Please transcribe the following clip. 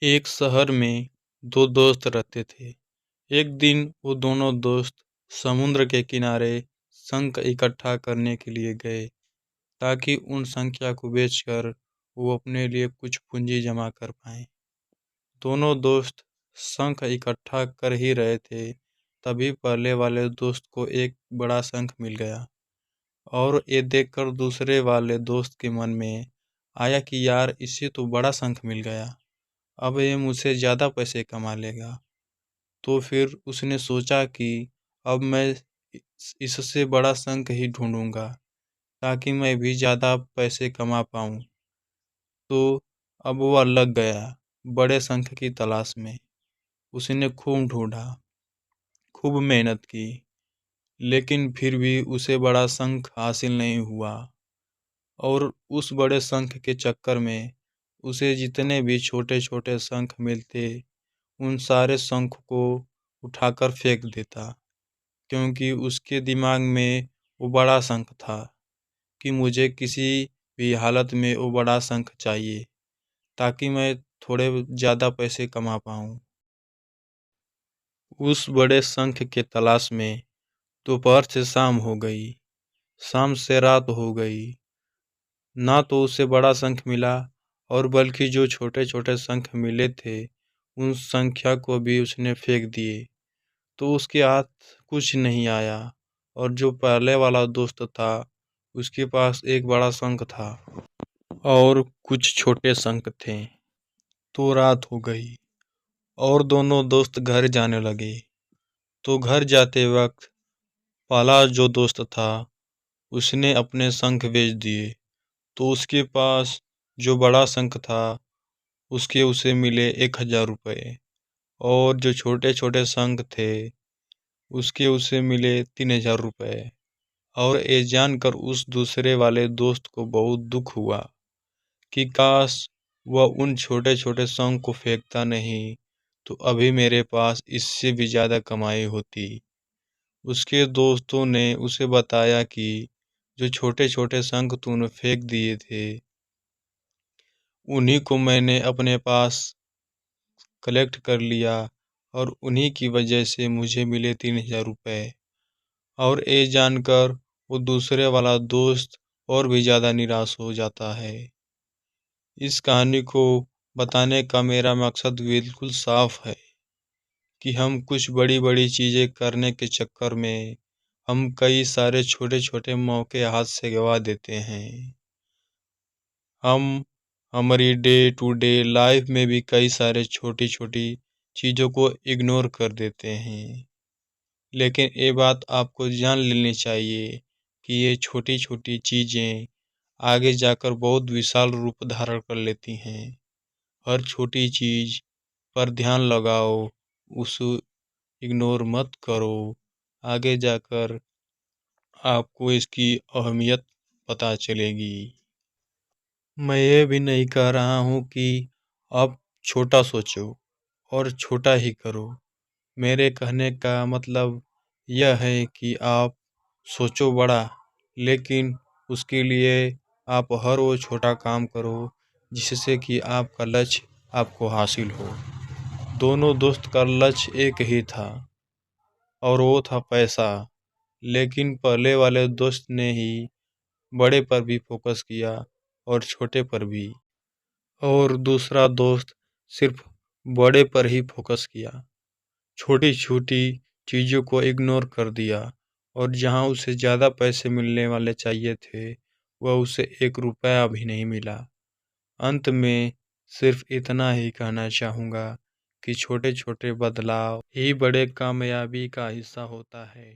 एक शहर में दो दोस्त रहते थे। एक दिन वो दोनों दोस्त समुद्र के किनारे शंख इकट्ठा करने के लिए गए ताकि उन संख्या को बेचकर वो अपने लिए कुछ पूंजी जमा कर पाएं। दोनों दोस्त शंख इकट्ठा कर ही रहे थे, तभी पहले वाले दोस्त को एक बड़ा शंख मिल गया और ये देखकर दूसरे वाले दोस्त के मन में आया कि यार, इसे तो बड़ा शंख मिल गया, अब ये मुझसे ज़्यादा पैसे कमा लेगा। तो फिर उसने सोचा कि अब मैं इससे बड़ा शंख ही ढूंढूंगा ताकि मैं भी ज़्यादा पैसे कमा पाऊँ। तो अब वह लग गया बड़े शंख की तलाश में। उसने खूब ढूंढा, खूब मेहनत की, लेकिन फिर भी उसे बड़ा शंख हासिल नहीं हुआ। और उस बड़े शंख के चक्कर में उसे जितने भी छोटे छोटे शंख मिलते, उन सारे शंख को उठाकर फेंक देता, क्योंकि उसके दिमाग में वो बड़ा शंख था कि मुझे किसी भी हालत में वो बड़ा शंख चाहिए ताकि मैं थोड़े ज़्यादा पैसे कमा पाऊँ। उस बड़े शंख के तलाश में दोपहर से शाम हो गई, शाम से रात हो गई, ना तो उसे बड़ा शंख मिला और बल्कि जो छोटे छोटे शंख मिले थे उन संख्या को भी उसने फेंक दिए। तो उसके हाथ कुछ नहीं आया और जो पहले वाला दोस्त था उसके पास एक बड़ा शंख था और कुछ छोटे शंख थे। तो रात हो गई और दोनों दोस्त घर जाने लगे। तो घर जाते वक्त पहला जो दोस्त था उसने अपने शंख बेच दिए। तो उसके पास जो बड़ा शंख था उसके उसे मिले 1,000 रुपये और जो छोटे छोटे शंख थे उसके उसे मिले 3,000 रुपये। और ये जानकर उस दूसरे वाले दोस्त को बहुत दुख हुआ कि काश वह उन छोटे छोटे शंख को फेंकता नहीं तो अभी मेरे पास इससे भी ज़्यादा कमाई होती। उसके दोस्तों ने उसे बताया कि जो छोटे छोटे शंख तूने फेंक दिए थे उन्हीं को मैंने अपने पास कलेक्ट कर लिया और उन्हीं की वजह से मुझे मिले 3,000 रुपये। और ये जानकर वो दूसरे वाला दोस्त और भी ज़्यादा निराश हो जाता है। इस कहानी को बताने का मेरा मकसद बिल्कुल साफ है कि हम कुछ बड़ी बड़ी चीज़ें करने के चक्कर में हम कई सारे छोटे छोटे मौके हाथ से गंवा देते हैं। हम हमारी डे टू डे लाइफ में भी कई सारे छोटी छोटी चीज़ों को इग्नोर कर देते हैं, लेकिन ये बात आपको जान लेनी चाहिए कि ये छोटी छोटी चीज़ें आगे जाकर बहुत विशाल रूप धारण कर लेती हैं। हर छोटी चीज़ पर ध्यान लगाओ, उसे इग्नोर मत करो। आगे जाकर आपको इसकी अहमियत पता चलेगी। मैं ये भी नहीं कह रहा हूँ कि आप छोटा सोचो और छोटा ही करो। मेरे कहने का मतलब यह है कि आप सोचो बड़ा, लेकिन उसके लिए आप हर वो छोटा काम करो जिससे कि आपका लक्ष्य आपको हासिल हो। दोनों दोस्त का लक्ष्य एक ही था और वो था पैसा, लेकिन पहले वाले दोस्त ने ही बड़े पर भी फोकस किया और छोटे पर भी, और दूसरा दोस्त सिर्फ बड़े पर ही फोकस किया, छोटी छोटी चीज़ों को इग्नोर कर दिया। और जहां उसे ज़्यादा पैसे मिलने वाले चाहिए थे वह उसे 1 रुपया भी नहीं मिला। अंत में सिर्फ इतना ही कहना चाहूँगा कि छोटे छोटे बदलाव ही बड़े कामयाबी का हिस्सा होता है।